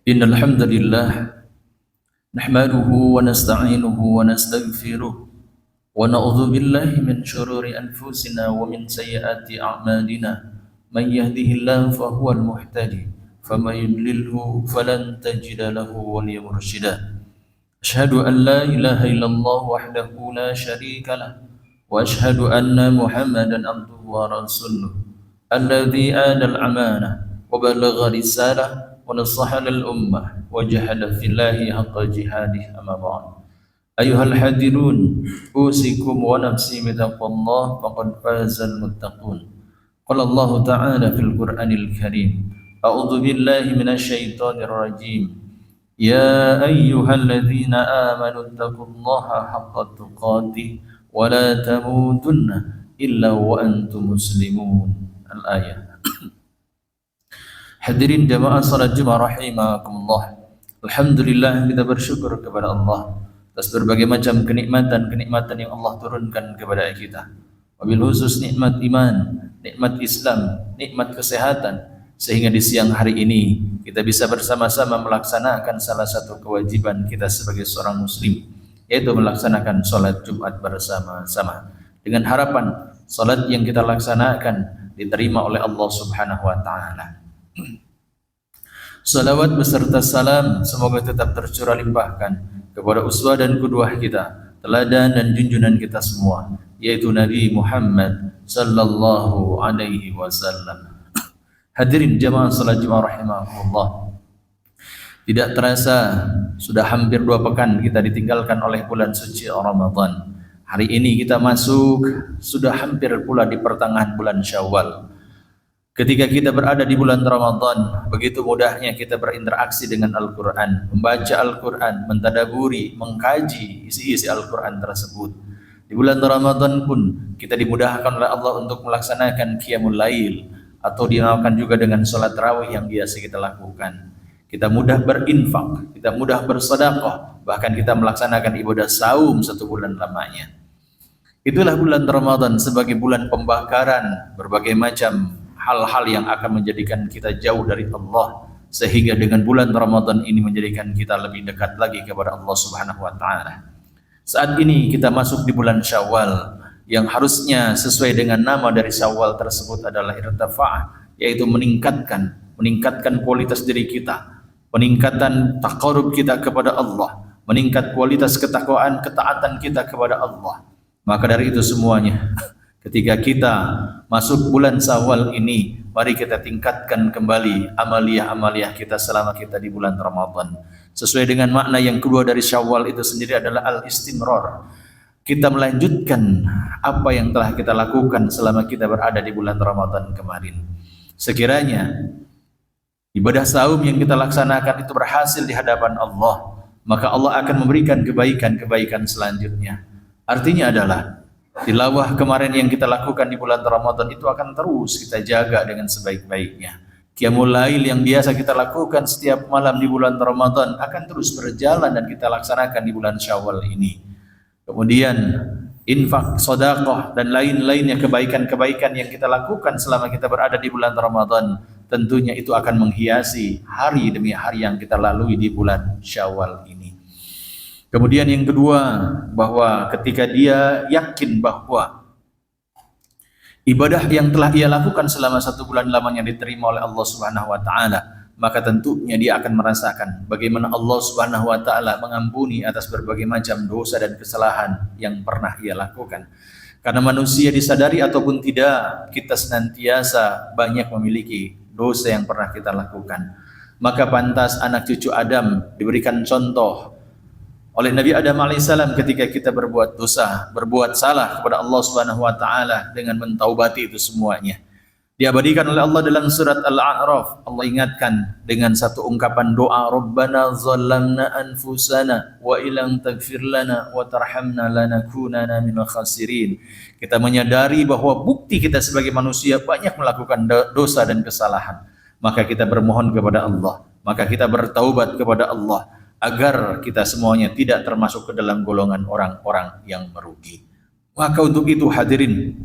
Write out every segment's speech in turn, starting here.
Innal hamdalillah nahmaduhu wa nasta'inuhu wa nastaghfiruh wa na'udzu billahi min shururi anfusina wa min sayyiati a'malina man yahdihillahu fahuwal muhtadi faman yudlilhu falan tajida lahu waliyyan mursyida. Asyhadu an la ilaha illallah wahdahu la syarika lah wa asyhadu anna Muhammadan abduhu wa rasuluh alladzi adal amanah wa balagha risalah ونصح للأمة وجاهد في الله حق جهاده أما بعد أيها الحاضرون أوصيكم ونفسي بتقوى الله فقد فاز المتقون قال الله تعالى في القرآن الكريم أعوذ بالله من الشيطان الرجيم يا أيها الذين آمنوا اتقوا الله حق تقاته ولا تموتن إلا وأنتم مسلمون الآية. Hadirin jamaah salat Jumat rahimakumullah. Alhamdulillah, kita bersyukur kepada Allah atas berbagai macam kenikmatan yang Allah turunkan kepada kita. Wabil khusus nikmat iman, nikmat Islam, nikmat kesehatan, sehingga di siang hari ini kita bisa bersama-sama melaksanakan salah satu kewajiban kita sebagai seorang muslim, yaitu melaksanakan salat Jumat bersama-sama. Dengan harapan salat yang kita laksanakan diterima oleh Allah Subhanahu wa taala. Salawat beserta salam semoga tetap tercurah limpahkan kepada uswah dan qudwah kita, teladan dan junjungan kita semua, yaitu Nabi Muhammad sallallahu alaihi wasallam. Hadirin jamaah salat Jumat rahimakumullah. Tidak terasa sudah hampir 2 pekan kita ditinggalkan oleh bulan suci Ramadan. Hari ini kita masuk sudah hampir pula di pertengahan bulan Syawal. Ketika kita berada di bulan Ramadan, begitu mudahnya kita berinteraksi dengan Al-Quran, membaca Al-Quran, mentadaburi, mengkaji isi-isi Al-Quran tersebut. Di bulan Ramadan pun kita dimudahkan oleh Allah untuk melaksanakan Qiyamul Lail, atau dinamakan juga dengan sholat tarawih yang biasa kita lakukan. Kita mudah berinfak, kita mudah bersedekah, bahkan kita melaksanakan ibadah saum 1 bulan lamanya. Itulah bulan Ramadan sebagai bulan pembakaran berbagai macam hal-hal yang akan menjadikan kita jauh dari Allah, sehingga dengan bulan Ramadan ini menjadikan kita lebih dekat lagi kepada Allah Subhanahu wa taala. Saat ini kita masuk di bulan Syawal yang harusnya sesuai dengan nama dari Syawal tersebut adalah irtifa'ah, yaitu meningkatkan kualitas diri kita, peningkatan taqarrub kita kepada Allah, meningkat kualitas ketakwaan, ketaatan kita kepada Allah. Maka dari itu semuanya, ketika kita masuk bulan Syawal ini, mari kita tingkatkan kembali amaliyah-amaliyah kita selama kita di bulan Ramadan. Sesuai dengan makna yang kedua dari Syawal itu sendiri adalah al-istimrar. Kita melanjutkan apa yang telah kita lakukan selama kita berada di bulan Ramadan kemarin. Sekiranya ibadah saum yang kita laksanakan itu berhasil di hadapan Allah, maka Allah akan memberikan kebaikan-kebaikan selanjutnya. Artinya adalah tilawah kemarin yang kita lakukan di bulan Ramadan itu akan terus kita jaga dengan sebaik-baiknya. Qiyamul Lail yang biasa kita lakukan setiap malam di bulan Ramadan akan terus berjalan dan kita laksanakan di bulan Syawal ini. Kemudian infak, sedekah dan lain-lainnya kebaikan-kebaikan yang kita lakukan selama kita berada di bulan Ramadan, tentunya itu akan menghiasi hari demi hari yang kita lalui di bulan Syawal ini. Kemudian yang kedua, bahwa ketika dia yakin bahwa ibadah yang telah ia lakukan selama 1 bulan lamanya diterima oleh Allah Subhanahu wa taala, maka tentunya dia akan merasakan bagaimana Allah Subhanahu wa taala mengampuni atas berbagai macam dosa dan kesalahan yang pernah ia lakukan. Karena manusia disadari ataupun tidak, kita senantiasa banyak memiliki dosa yang pernah kita lakukan. Maka pantas anak cucu Adam diberikan contoh oleh Nabi Adam alaihissalam ketika kita berbuat dosa, berbuat salah kepada Allah Subhanahu wa taala dengan mentaubati itu semuanya. Diabadikan oleh Allah dalam surat Al-A'raf. Allah ingatkan dengan satu ungkapan doa, Rabbana zalamna anfusana wa ilam taghfir lana wa tarhamna lanakunana minal khasirin. Kita menyadari bahwa bukti kita sebagai manusia banyak melakukan dosa dan kesalahan. Maka kita bermohon kepada Allah, maka kita bertaubat kepada Allah, agar kita semuanya tidak termasuk ke dalam golongan orang-orang yang merugi. Maka untuk itu hadirin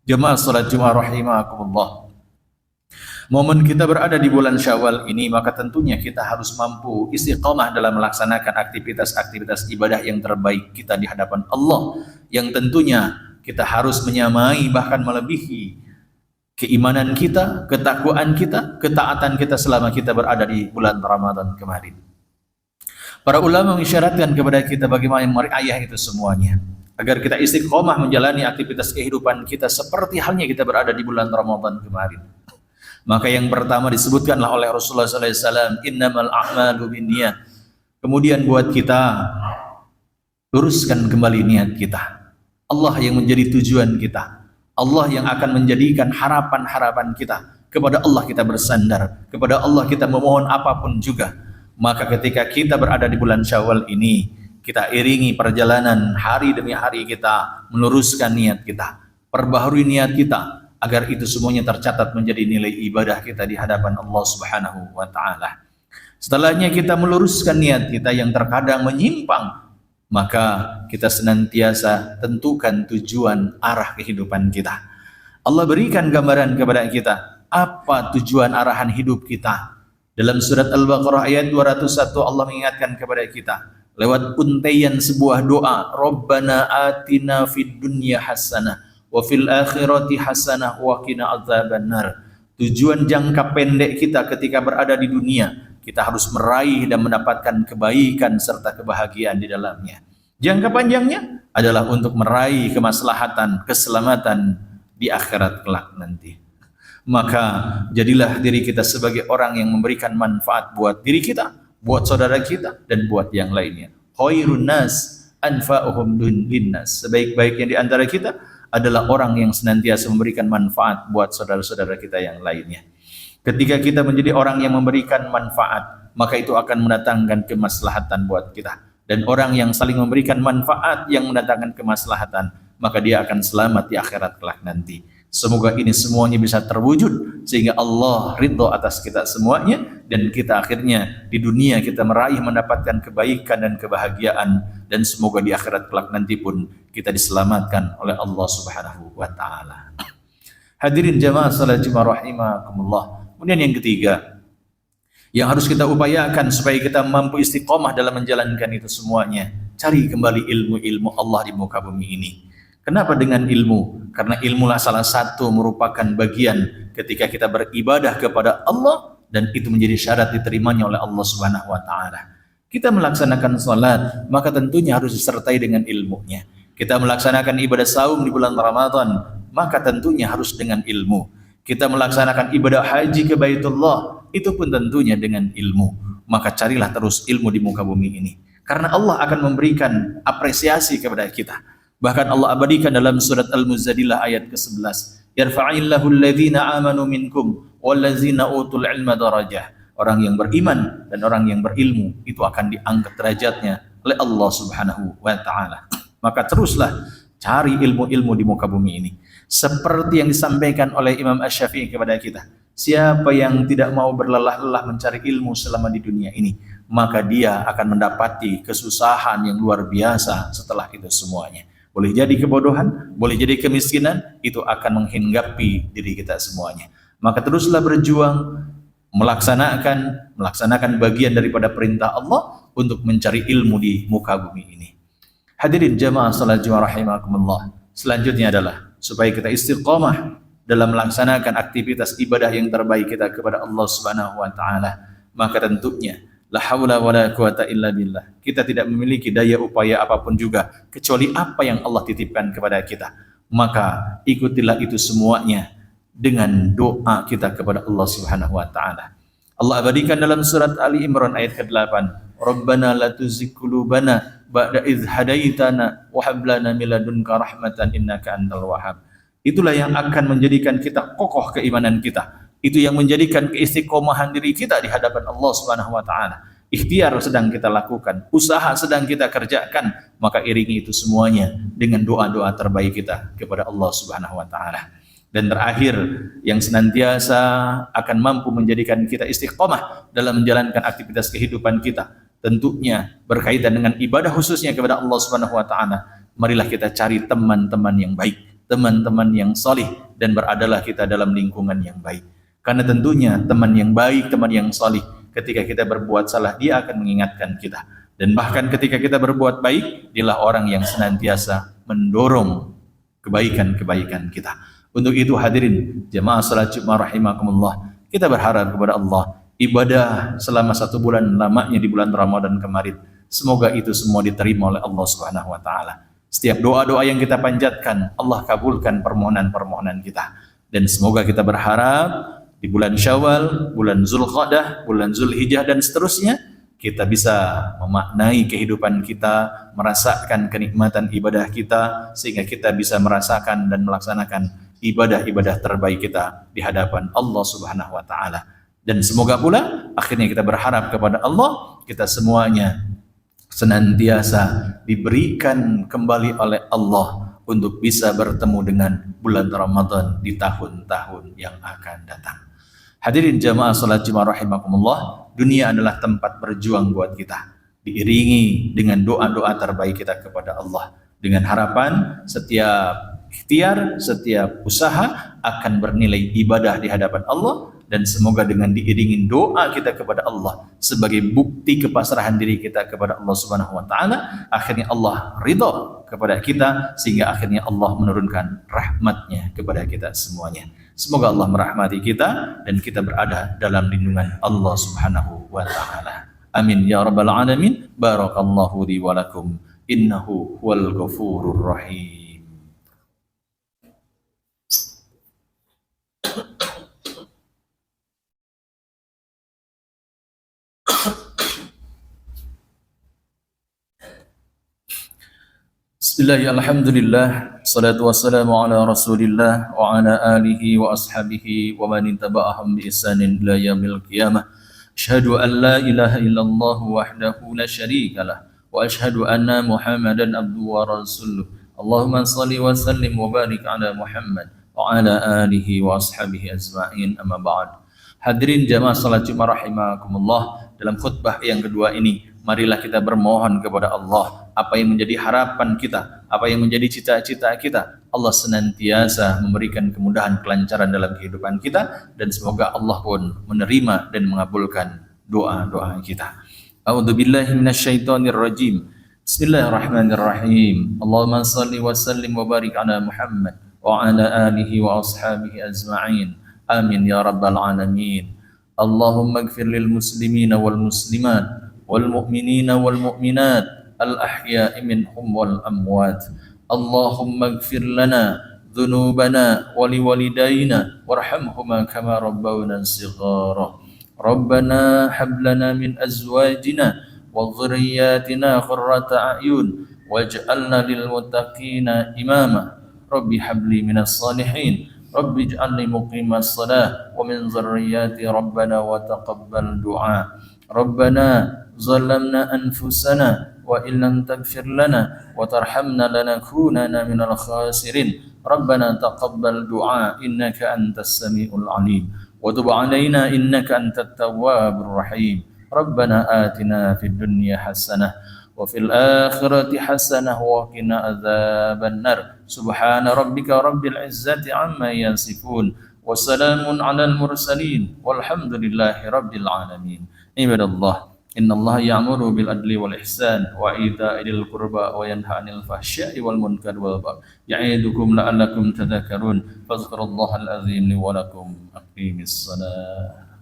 jemaah salat Jumat rahimakumullah, Momen kita berada di bulan Syawal ini, maka tentunya kita harus mampu istiqamah dalam melaksanakan aktivitas-aktivitas ibadah yang terbaik kita di hadapan Allah, yang tentunya kita harus menyamai bahkan melebihi keimanan kita, ketakwaan kita, ketaatan kita selama kita berada di bulan Ramadan kemarin. Para ulama mengisyaratkan kepada kita bagaimana meriayah itu semuanya, agar kita istiqomah menjalani aktivitas kehidupan kita seperti halnya kita berada di bulan Ramadan kemarin. Maka yang pertama disebutkanlah oleh Rasulullah SAW, innamal a'malu binniyat. Kemudian buat kita luruskan kembali niat kita. Allah yang menjadi tujuan kita, Allah yang akan menjadikan harapan-harapan kita. Kepada Allah kita bersandar, kepada Allah kita memohon apapun juga. Maka ketika kita berada di bulan Syawal ini, kita iringi perjalanan hari demi hari kita meluruskan niat kita, perbaharui niat kita, agar itu semuanya tercatat menjadi nilai ibadah kita di hadapan Allah Subhanahu wa taala. Setelahnya kita meluruskan niat kita yang terkadang menyimpang, maka kita senantiasa tentukan tujuan arah kehidupan kita. Allah berikan gambaran kepada kita apa tujuan arahan hidup kita. Dalam surat Al-Baqarah ayat 201 Allah mengingatkan kepada kita lewat untaian sebuah doa, Rabbana atina fid dunya hasanah wa fil akhirati hasanah wa qina adzabannar. Tujuan jangka pendek kita ketika berada di dunia, kita harus meraih dan mendapatkan kebaikan serta kebahagiaan di dalamnya. Jangka panjangnya adalah untuk meraih kemaslahatan, keselamatan di akhirat kelak nanti. Maka jadilah diri kita sebagai orang yang memberikan manfaat buat diri kita, buat saudara kita, dan buat yang lainnya. Khairun nas anfa'uhum linnas. Sebaik-baiknya di antara kita adalah orang yang senantiasa memberikan manfaat buat saudara-saudara kita yang lainnya. Ketika kita menjadi orang yang memberikan manfaat, maka itu akan mendatangkan kemaslahatan buat kita. Dan orang yang saling memberikan manfaat yang mendatangkan kemaslahatan, maka dia akan selamat di akhirat kelak nanti. Semoga ini semuanya bisa terwujud sehingga Allah ridho atas kita semuanya, dan kita akhirnya di dunia kita meraih mendapatkan kebaikan dan kebahagiaan, dan semoga di akhirat kelak nanti pun kita diselamatkan oleh Allah Subhanahu wa taala. Hadirin jamaah salat Jumat rahimakumullah. Kemudian yang ketiga yang harus kita upayakan supaya kita mampu istiqomah dalam menjalankan itu semuanya, cari kembali ilmu-ilmu Allah di muka bumi ini. Kenapa dengan ilmu? Karena ilmulah salah satu merupakan bagian ketika kita beribadah kepada Allah, dan itu menjadi syarat diterimanya oleh Allah Subhanahu wa taala. Kita melaksanakan salat, maka tentunya harus disertai dengan ilmunya. Kita melaksanakan ibadah saum di bulan Ramadan, maka tentunya harus dengan ilmu. Kita melaksanakan ibadah haji ke Baitullah, itu pun tentunya dengan ilmu. Maka carilah terus ilmu di muka bumi ini, karena Allah akan memberikan apresiasi kepada kita. Bahkan Allah abadikan dalam surat Al-Muzzadilah ayat ke-11, yarfa'illahu alladhina amanu minkum wallazina utul ilma darajah. Orang yang beriman dan orang yang berilmu itu akan diangkat derajatnya oleh Allah Subhanahu wa taala. Maka teruslah cari ilmu-ilmu di muka bumi ini. Seperti yang disampaikan oleh Imam Asy-Syafi'i kepada kita, siapa yang tidak mau berlelah-lelah mencari ilmu selama di dunia ini, maka dia akan mendapati kesusahan yang luar biasa setelah itu semuanya. Boleh jadi kebodohan, boleh jadi kemiskinan, itu akan menghinggapi diri kita semuanya. Maka teruslah berjuang, melaksanakan bagian daripada perintah Allah untuk mencari ilmu di muka bumi ini. Hadirin jamaah salat Jumat rahimakumullah. Selanjutnya adalah supaya kita istiqamah dalam melaksanakan aktivitas ibadah yang terbaik kita kepada Allah Subhanahu wa taala. Maka tentunya la haula wala quwata illa billah. Kita tidak memiliki daya upaya apapun juga kecuali apa yang Allah titipkan kepada kita. Maka ikutilah itu semuanya dengan doa kita kepada Allah Subhanahu wa taala. Allah abadikan dalam surat Ali Imran ayat ke-8, Rabbana la tuzigh qulubana ba'da idh hadaitana wa hab lana min ladunka rahmatan innaka antal wahhab. Itulah yang akan menjadikan kita kokoh keimanan kita. Itu yang menjadikan keistiqomahan diri kita di hadapan Allah Subhanahu wa taala. Ikhtiar sedang kita lakukan, usaha sedang kita kerjakan, maka iringi itu semuanya dengan doa-doa terbaik kita kepada Allah Subhanahu wa taala. Dan terakhir, yang senantiasa akan mampu menjadikan kita istiqomah dalam menjalankan aktivitas kehidupan kita, tentunya berkaitan dengan ibadah khususnya kepada Allah Subhanahu wa taala. Marilah kita cari teman-teman yang baik, teman-teman yang salih, dan beradalah kita dalam lingkungan yang baik. Karena tentunya teman yang baik, teman yang salih, ketika kita berbuat salah, dia akan mengingatkan kita. Dan bahkan ketika kita berbuat baik, dialah orang yang senantiasa mendorong kebaikan-kebaikan kita. Untuk itu hadirin jemaah salat Jumat rahimakumullah, kita berharap kepada Allah, ibadah selama 1 bulan lamanya di bulan Ramadan kemarin, semoga itu semua diterima oleh Allah Subhanahu wa taala. Setiap doa-doa yang kita panjatkan, Allah kabulkan permohonan-permohonan kita. Dan semoga kita berharap di bulan Syawal, bulan Zulqa'dah, bulan Zulhijjah dan seterusnya, kita bisa memaknai kehidupan kita, merasakan kenikmatan ibadah kita, sehingga kita bisa merasakan dan melaksanakan ibadah-ibadah terbaik kita di hadapan Allah Subhanahu wa taala. Dan semoga pula akhirnya kita berharap kepada Allah, kita semuanya senantiasa diberikan kembali oleh Allah untuk bisa bertemu dengan bulan Ramadan di tahun-tahun yang akan datang. Hadirin jamaah salat Jumat rahimakumullah, dunia adalah tempat berjuang buat kita, diiringi dengan doa-doa terbaik kita kepada Allah, dengan harapan setiap ikhtiar, setiap usaha akan bernilai ibadah di hadapan Allah. Dan semoga dengan diiringi doa kita kepada Allah sebagai bukti kepasrahan diri kita kepada Allah Subhanahu wa taala, akhirnya Allah ridha kepada kita, sehingga akhirnya Allah menurunkan rahmatnya kepada kita semuanya. Semoga Allah merahmati kita dan kita berada dalam lindungan Allah Subhanahu wa taala. Amin ya rabbal alamin. Barakallahu li wa lakum. Innahu huwal ghafurur rahim. Bismillah, alhamdulillah, salatu wassalamu ala rasulillah wa ala alihi wa ashabihi wa man ittaba'ahum bi ihsanin ila yaumil qiyamah. Asyhadu an la ilaha illallah wahdahu la syarika lah wa asyhadu anna Muhammadan abduhu wa rasuluh. Allahumma shalli wa sallim wa barik ala Muhammad wa ala alihi wa ashabihi ajma'in, amma ba'd. Hadirin jamaah salat Jumat rahimakumullah, dalam khutbah yang kedua ini marilah kita bermohon kepada Allah apa yang menjadi harapan kita, apa yang menjadi cita-cita kita. Allah senantiasa memberikan kemudahan, kelancaran dalam kehidupan kita, dan semoga Allah pun menerima dan mengabulkan doa-doa kita. A'udzubillahi minasyaitonir rajim. Bismillahirrahmanirrahim. Allahumma shalli wa sallim wa barik ala Muhammad wa ala alihi wa ashabihi ajma'in. Amin ya rabbal alamin. Allahumma ighfir lil muslimina wal muslimat والمؤمنين والمؤمنات الأحياء منهم والأموات. اللهم اغفر لنا ذنوبنا ولوالدينا وارحمهما كما ربونا صغارا. ربنا هب لنا من أزواجنا وذرياتنا قرة أعين واجعلنا للمتقين إماما. رب هب لي من الصالحين رب اجعلني مقيم الصلاة ومن ذرياتي ربنا وتقبل دعاء. ربنا ظلمنا أنفسنا وإن لم تغفر لنا وترحمنا لنكونن من الخاسرين. ربنا تقبل دعاء إنك أنت السميع العليم وتب علينا إنك أنت التواب الرحيم. ربنا آتنا في الدنيا حسنة وفي الآخرة حسنة وقنا عذاب النار. سبحان ربك رب العزة عما يصفون وسلام على المرسلين والحمد لله رب العالمين. عباد الله، إن الله يأمر بالعدل والإحسان وإيتاء ذي القربى وينهى عن الفحشاء والمنكر والبغي يعظكم لعلكم تذكرون. فاذكروا الله العظيم لي ولكم. أقيموا الصلاة.